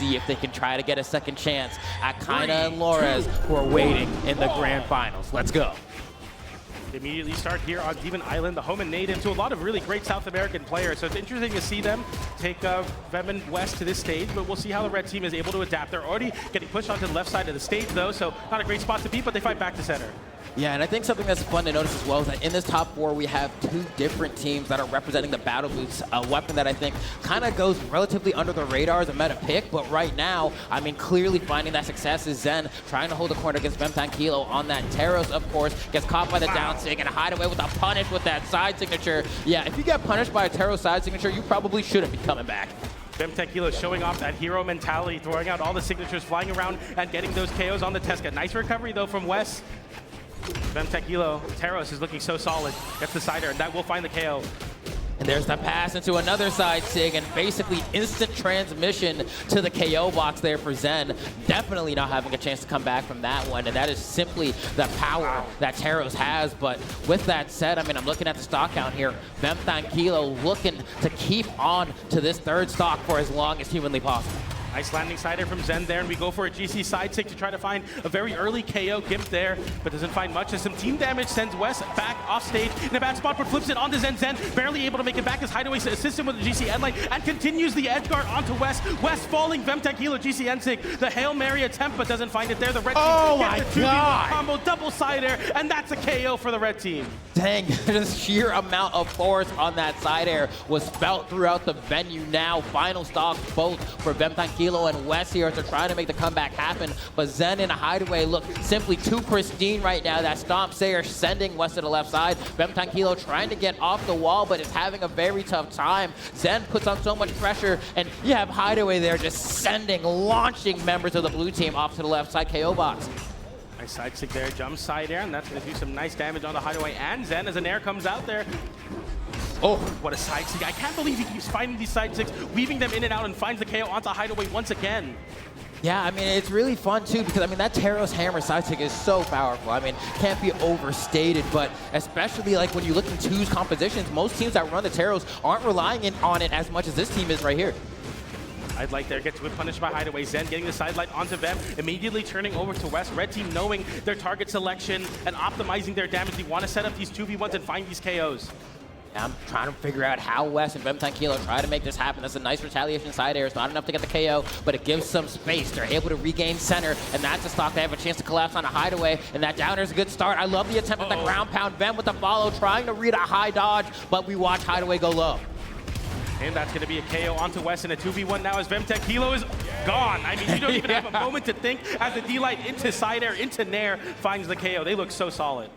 see if they can try to get a second chance at Kaina and Lores, who are waiting in the grand finals. Let's go. Immediately start here on Demon Island, the home and native to a lot of really great South American players. So it's interesting to see them take Vem and Wess to this stage, but we'll see how the red team is able to adapt. They're already getting pushed onto the left side of the stage though, so not a great spot to beat, but they fight back to center. Yeah, and I think something that's fun to notice as well is that in this top four, we have two different teams that are representing the battle boots, a weapon that I think kind of goes relatively under the radar as a meta pick, but right now, I mean, clearly finding that success is Zen trying to hold the corner against Vemtankilo on that. Teros, of course, gets caught by the down sig and Hideaway with a punish with that side signature. Yeah, if you get punished by a Teros side signature, you probably shouldn't be coming back. Vemtankilo showing off that hero mentality, throwing out all the signatures, flying around and getting those KOs on the Tesca. Nice recovery though from Wess. Vemtankilo, Teros is looking so solid. Gets the sider, and that will find the KO. And there's the pass into another side sig, and basically instant transmission to the KO box there for Zen. Definitely not having a chance to come back from that one, and that is simply the power that Teros has. But with that said, I mean, I'm looking at the stock count here. Vemtankilo looking to keep on to this third stock for as long as humanly possible. Nice landing sider from Zen there, and we go for a GC side tick to try to find a very early KO. Gimp there, but doesn't find much. As some team damage sends Wess back off stage in a bad spot, but flips it onto Zen. Zen barely able to make it back as Hideaway assists him with the GC endline and continues the edge guard onto Wess. Wess falling, Vemtankilo GC end sig. The Hail Mary attempt, but doesn't find it there. The red team gets the 2v1 combo, double sider, and that's a KO for the red team. Dang, the sheer amount of force on that side air was felt throughout the venue now. Final stock both for Vemtankilo and Wess here to try to make the comeback happen, but Zen and Hideaway look simply too pristine right now. That stomp Sayer sending Wess to the left side. Vemtankilo trying to get off the wall, but is having a very tough time. Zen puts on so much pressure, and you have Hideaway there just launching members of the blue team off to the left side KO box. Nice side stick there, jump side air, and that's going to do some nice damage on the Hideaway and Zen as an air comes out there. Oh, what a side stick. I can't believe he keeps finding these side sticks, weaving them in and out, and finds the KO onto Hideaway once again. Yeah, I mean, it's really fun, too, because, I mean, that Teros hammer side stick is so powerful. I mean, can't be overstated, but especially, like, when you look in twos compositions, most teams that run the Teros aren't relying on it as much as this team is right here. I'd like there, gets whip punished by Hideaway. Zen getting the sidelight onto Vem, immediately turning over to Wess. Red team knowing their target selection and optimizing their damage. They want to set up these 2v1s and find these KOs. I'm trying to figure out how Wess and Vemtankilo try to make this happen. That's a nice retaliation side air. It's not enough to get the KO, but it gives some space. They're able to regain center, and that's a stock. They have a chance to collapse on a Hideaway, and that downer is a good start. I love the attempt at the ground pound. Vem with the follow, trying to read a high dodge, but we watch Hideaway go low. And that's going to be a KO onto Wess in a 2v1 now as Vemtankilo is gone. I mean, you don't even have a moment to think as the D-Light into side air, into Nair finds the KO. They look so solid.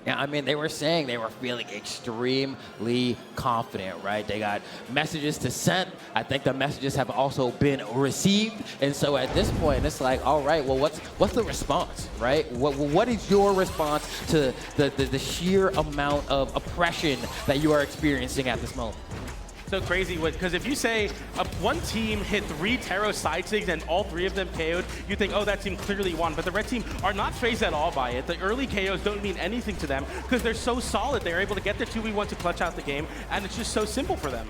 Yeah, I mean, they were saying they were feeling extremely confident, right? They got messages to send. I think the messages have also been received. And so at this point, it's like, all right, well, what's the response, right? What is your response to the sheer amount of oppression that you are experiencing at this moment? So crazy, because if you say one team hit 3 Teros side sigs and all 3 of them KO'd, you think, oh, that team clearly won. But the red team are not phased at all by it. The early KOs don't mean anything to them because they're so solid. They're able to get their 2v1 to clutch out the game, and it's just so simple for them.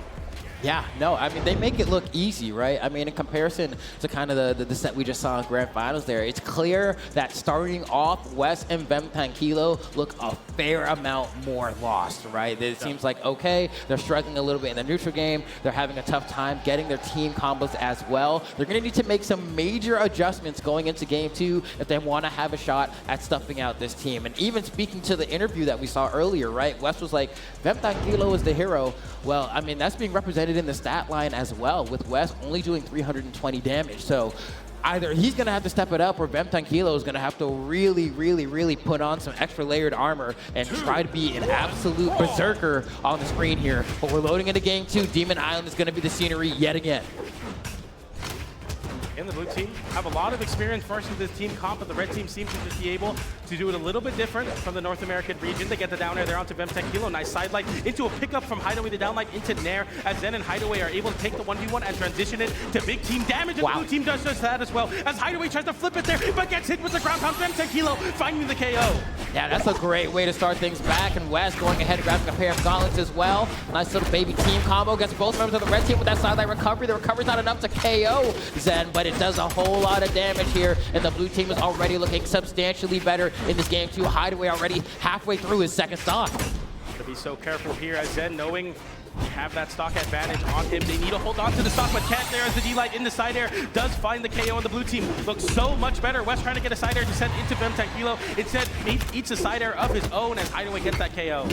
Yeah, no, I mean, they make it look easy, right? I mean, in comparison to kind of the set we just saw in Grand Finals there, it's clear that starting off, Wess and Vemtankilo look a fair amount more lost, right? It seems like, okay, they're struggling a little bit in the neutral game. They're having a tough time getting their team combos as well. They're going to need to make some major adjustments going into Game 2 if they want to have a shot at stuffing out this team. And even speaking to the interview that we saw earlier, right? Wess was like, Vemtankilo is the hero. Well, I mean, that's being represented in the stat line as well, with Wess only doing 320 damage. So either he's going to have to step it up, or Vemtankilo is going to have to really put on some extra layered armor and try to be an absolute berserker on the screen here. But we're loading into Game 2. Demon Island is going to be the scenery yet again. And the blue team have a lot of experience versus this team comp, but the red team seems to just be able to do it a little bit different from the North American region. They get the down air there onto Vemtankilo. Nice sidelight into a pickup from Hideaway, the downlight into Nair, as Zen and Hideaway are able to take the 1v1 and transition it to big team damage. And the blue team does just that as well, as Hideaway tries to flip it there, but gets hit with the ground pound. Vemtankilo finding the KO. Yeah, that's a great way to start things back, and Wess going ahead and grabbing a pair of gauntlets as well. Nice little baby team combo, gets both members of the red team with that sidelight recovery. The recovery's not enough to KO Zen, but but it does a whole lot of damage here, and the blue team is already looking substantially better in this game too. Hideaway already halfway through his second stock. To be so careful here as Zen knowing they have that stock advantage on him. They need to hold on to the stock, but can't there as the D-Light in the side air does find the KO on the blue team. Looks so much better. Wess trying to get a side air to send into Femtankilo. Instead, eats a side air of his own as Hideaway gets that KO.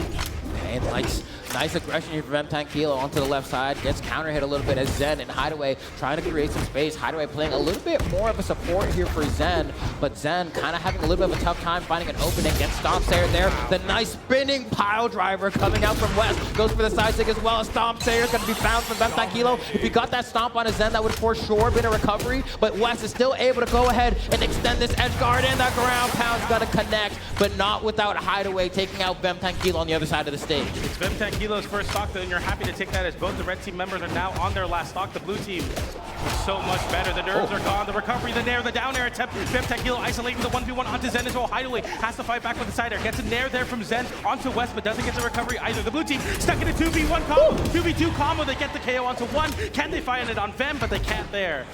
And nice aggression here from Femtankilo onto the left side. Gets counter hit a little bit as Zen and Hideaway trying to create some space. Hideaway playing a little bit more of a support here for Zen, but Zen kind of having a little bit of a tough time finding an opening. Gets Stomp Sayer there. The nice spinning pile driver coming out from Wess. Goes for the side stick as well. Stomp Sayer is going to be found from Femtankilo. If he got that stomp on his Zen, that would for sure been a recovery, but Wess is still able to go ahead and extend this edge guard, and that ground pound's going to connect, but not without Hideaway taking out Femtankilo on the other side of the stage. It's Femtankilo's first stock, though, and you're happy to take that as both the red team members are now on their last stock. The blue team is so much better. The nerves are gone. The recovery, the nair, the down air attempt. Femtankilo isolating the 1v1 onto Zen as well. Hideaway has to fight back with the side air. Gets a nair there from Zen onto Wess, but doesn't get the recovery either. The blue team stuck in a 2v1 combo, 2v2 combo. They get the KO onto one. Can they find it on Fem? But they can't there.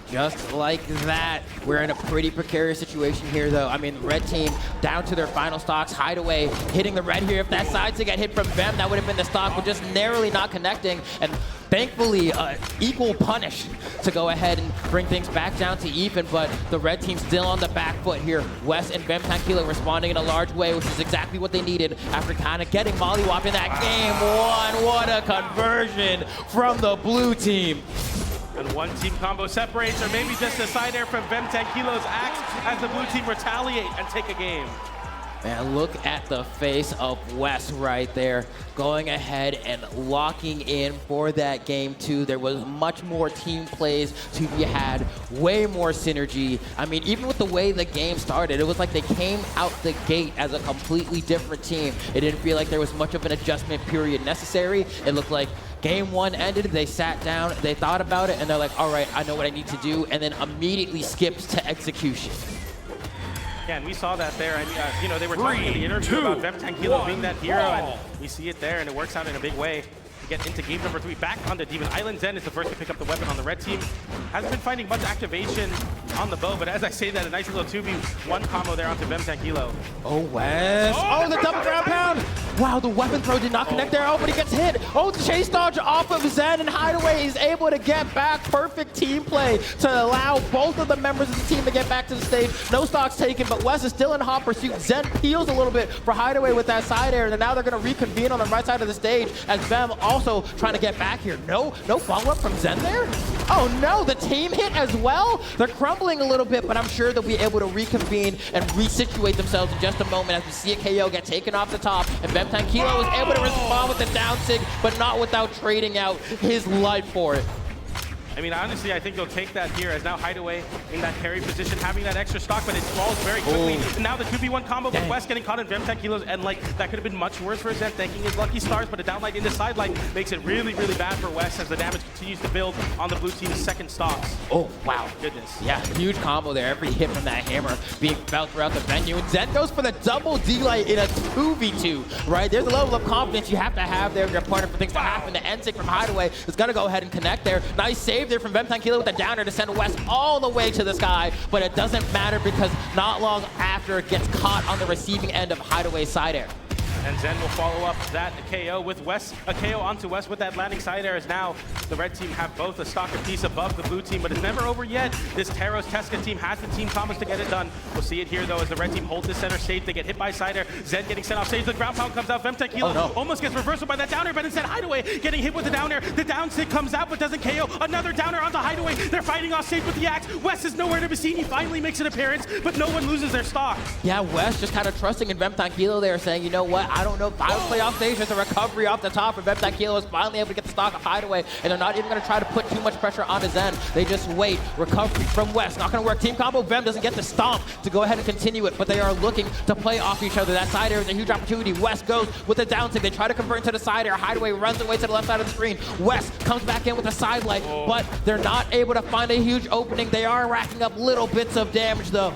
Just like that, we're in a pretty precarious situation here, though. I mean, the red team down to their final stocks. Hideaway hitting the red here. If that side to get hit from Fem, that would have been the stock, but just narrowly not connecting. And thankfully, equal punish to go ahead and bring things back down to even, but the red team's still on the back foot here. Wess and Femtankilo responding in a large way, which is exactly what they needed after kind of getting mollywop in that game one. What a conversion from the blue team. And one team combo separates, or maybe just a side air from Femtankilo's axe as the blue team retaliate and take a game. Man, look at the face of Wess right there, going ahead and locking in for that game too. There was much more team plays to be had, way more synergy. I mean, even with the way the game started, it was like they came out the gate as a completely different team. It didn't feel like there was much of an adjustment period necessary. It looked like game one ended, they sat down, they thought about it, and they're like, all right, I know what I need to do, and then immediately skipped to execution. Yeah, and we saw that there. I mean, you know, they were talking in the interview about Femtankilo being that hero, and we see it there, and it works out in a big way to get into game number 3. Back on the Demon Island, Zen is the first to pick up the weapon on the red team. Hasn't been finding much activation on the bow, but as I say that, a nice little 2v1 combo there onto Femtankilo. Oh, Wess. Oh, the double ground pound. Wow, the weapon throw did not connect there. Oh, but he gets hit. Oh, the chase dodge off of Zen, and Hideaway is able to get back. Perfect team play to allow both of the members of the team to get back to the stage. No stocks taken, but Wess is still in hot pursuit. Zen peels a little bit for Hideaway with that side air, and now they're going to reconvene on the right side of the stage as Fem also trying to get back here. No follow-up from Zen there? Oh no, the team hit as well? They're crumbling a little bit, but I'm sure they'll be able to reconvene and resituate themselves in just a moment as we see a KO get taken off the top, and Femtankilo is able to respond with the down sig, but not without trading out his life for it. I mean, honestly, I think they'll take that here as now Hideaway in that carry position, having that extra stock, but it falls very quickly. And now the 2v1 combo with Wess getting caught in Femtankilo's, and like, that could have been much worse for Zen, thanking his lucky stars, but a downlight in the sideline makes it really, really bad for Wess as the damage continues to build on the blue team's second stocks. Oh, wow. Goodness. Yeah, huge combo there. Every hit from that hammer being felt throughout the venue. And Zen goes for the double D-Light in a 2v2, right? There's a level of confidence you have to have there in your partner for things to happen. The end-sig from Hideaway is going to go ahead and connect there. Nice save there from Femtankilo with the downer to send Wess all the way to the sky, but it doesn't matter because not long after it gets caught on the receiving end of Hideaway's side air. And Zen will follow up that KO with Wess, a KO onto Wess with that landing side air, as now the red team have both a stock apiece above the blue team, but it's never over yet. This Taros Teska team has the team combos to get it done. We'll see it here though as the red team holds the center stage. They get hit by side air. Zen getting sent off stage. The ground pound comes out. Femtankilo almost gets reversal by that downer, but instead Hideaway getting hit with the downer. The down stick comes out but doesn't KO. Another downer onto Hideaway. They're fighting off stage with the axe. Wess is nowhere to be seen. He finally makes an appearance, but no one loses their stock. Yeah, Wess just kind of trusting in Femtankilo there, saying, you know what, I don't know if I would play off stage. There's a recovery off the top, and Femtankilo is finally able to get the stock of Hideaway, and they're not even going to try to put too much pressure on his end. They just wait. Recovery from Wess. Not going to work. Team combo. Vem doesn't get the stomp to go ahead and continue it, but they are looking to play off each other. That side air is a huge opportunity. Wess goes with the down tick. They try to convert into the side air. Hideaway runs away to the left side of the screen. Wess comes back in with a side light, but they're not able to find a huge opening. They are racking up little bits of damage, though.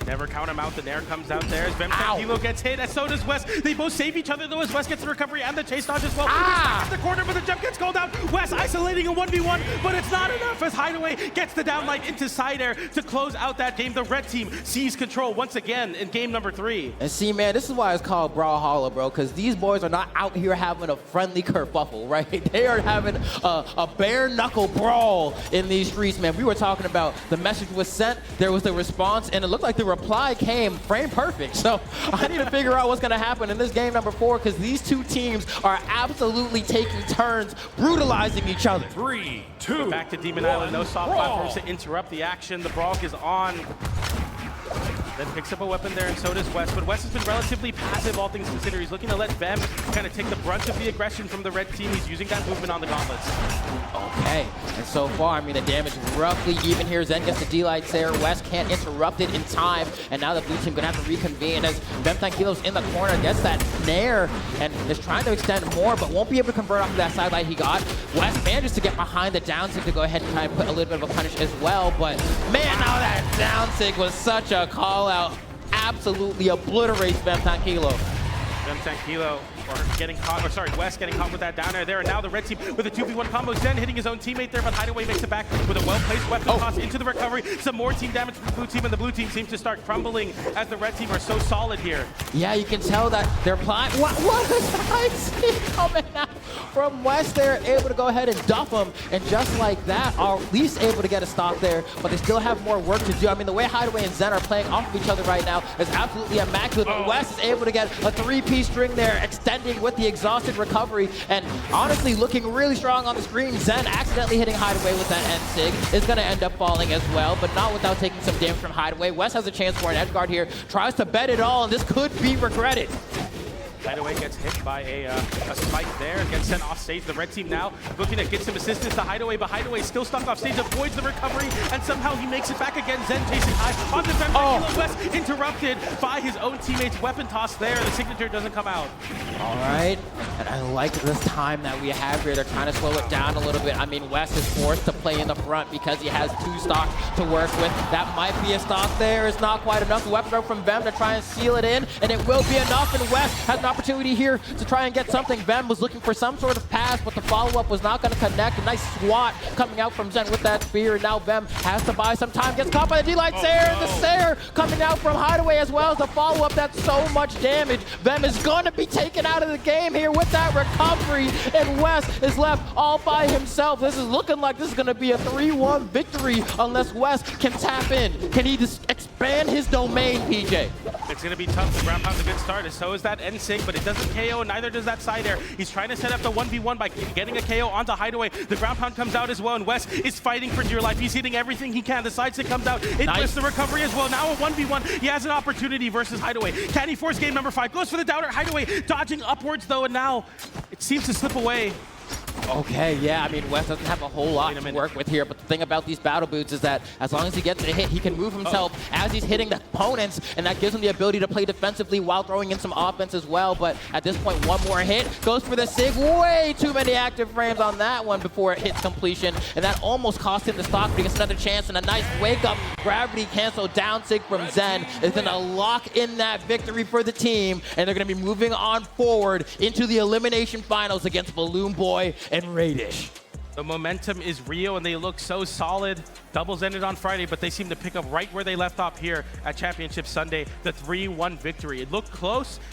Never count him out. The Nair comes out there as Kilo gets hit, and so does Wess. They both save each other though as Wess gets the recovery and the chase dodge as well. Back at the corner, but the jump gets called out. Wess isolating a 1v1, but it's not enough as Hideaway gets the downlight into side air to close out that game. The red team sees control once again in game number 3. And see, man, this is why it's called Brawlhalla, bro, because these boys are not out here having a friendly kerfuffle, right? They are having a bare-knuckle brawl in these streets, man. We were talking about the message was sent, there was the response, and it looked like the reply came frame perfect. So I need to figure out what's going to happen in this game number 4, because these two teams are absolutely taking turns brutalizing each other. 3, 2, back to Demon Island. No soft platforms to interrupt the action. The Brawl is on. Then picks up a weapon there, and so does Wess. But Wess has been relatively passive, all things considered. He's looking to let Vem kind of take the brunt of the aggression from the red team. He's using that movement on the gauntlets. Okay, and so far, I mean, the damage roughly even here. Zen gets the D-Lights there. Wess can't interrupt it in time, and now the blue team gonna have to reconvene as Kilo's in the corner, gets that Nair, and is trying to extend more, but won't be able to convert off of that sidelight he got. Wess manages to get behind the down sig to go ahead and try and put a little bit of a punish as well, but man, now that down sig was such a call out. Absolutely obliterates Kilo. Kilo getting caught, or sorry, Wess getting caught with that down air there, and now the red team with a 2v1 combo. Zen hitting his own teammate there, but Hideaway makes it back with a well-placed weapon toss into the recovery. Some more team damage from the blue team, and the blue team seems to start crumbling as the red team are so solid here. Yeah, you can tell that they're playing. What a side stick coming out from Wess there, able to go ahead and duff him, and just like that, are at least able to get a stop there, but they still have more work to do. I mean, the way Hideaway and Zen are playing off of each other right now is absolutely immaculate, but Wess is able to get a 3-piece string there, extending with the exhausted recovery, and honestly looking really strong on the screen. Zen accidentally hitting Hideaway with that end sig is going to end up falling as well, but not without taking some damage from Hideaway. Wess has a chance for an edge guard here, tries to bet it all, and this could be regretted. Hideaway gets hit by a spike there and gets sent off stage. The red team now looking to get some assistance to Hideaway, but Hideaway still stuck off stage, avoids the recovery, and somehow he makes it back again. Zen chasing high on defense. Wess interrupted by his own teammate's weapon toss there. The signature doesn't come out. All right, and I like this time that we have here. They're trying to slow it down a little bit. I mean, Wess is forced to play in the front because he has 2 stocks to work with. That might be a stock there. It's not quite enough. The weapon throw from Vem to try and seal it in, and it will be enough, and Wess has an opportunity here to try and get something. Vem was looking for some sort of pass, but the follow-up was not going to connect. A nice swat coming out from Zen with that spear, and now Vem has to buy some time. Gets caught by the D-Light Sair. The Sair coming out from Hideaway as well as the follow-up. That's so much damage. Vem is going to be taken out of the game here with that recovery, and Wess is left all by himself. This is looking like this is going to be a 3-1 victory unless Wess can tap in. Can he just expand his domain, PJ? It's going to be tough. The ground pound's a good start, and so is that N-Sig, but it doesn't KO, and neither does that side air. He's trying to set up the 1v1 by getting a KO onto Hideaway. The ground pound comes out as well, and Wess is fighting for dear life. He's hitting everything he can. The side stick comes out. It lifts the recovery as well. Now a 1v1. He has an opportunity versus Hideaway. Can he force game number 5? Goes for the downer. Hideaway dodging upwards, though, and now it seems to slip away. Okay, yeah, I mean, Wess doesn't have a whole lot to work with here, but the thing about these battle boots is that as long as he gets a hit, he can move himself as he's hitting the opponents, and that gives him the ability to play defensively while throwing in some offense as well. But at this point, one more hit, goes for the sig. Way too many active frames on that one before it hits completion, and that almost cost him the stock, but he gets another chance, and a nice wake-up gravity cancel down sig from Zen is going to lock in that victory for the team, and they're going to be moving on forward into the elimination finals against Balloon Boy and Radish. The momentum is real, and they look so solid. Doubles ended on Friday, but they seem to pick up right where they left off here at Championship Sunday, the 3-1 victory. It looked close,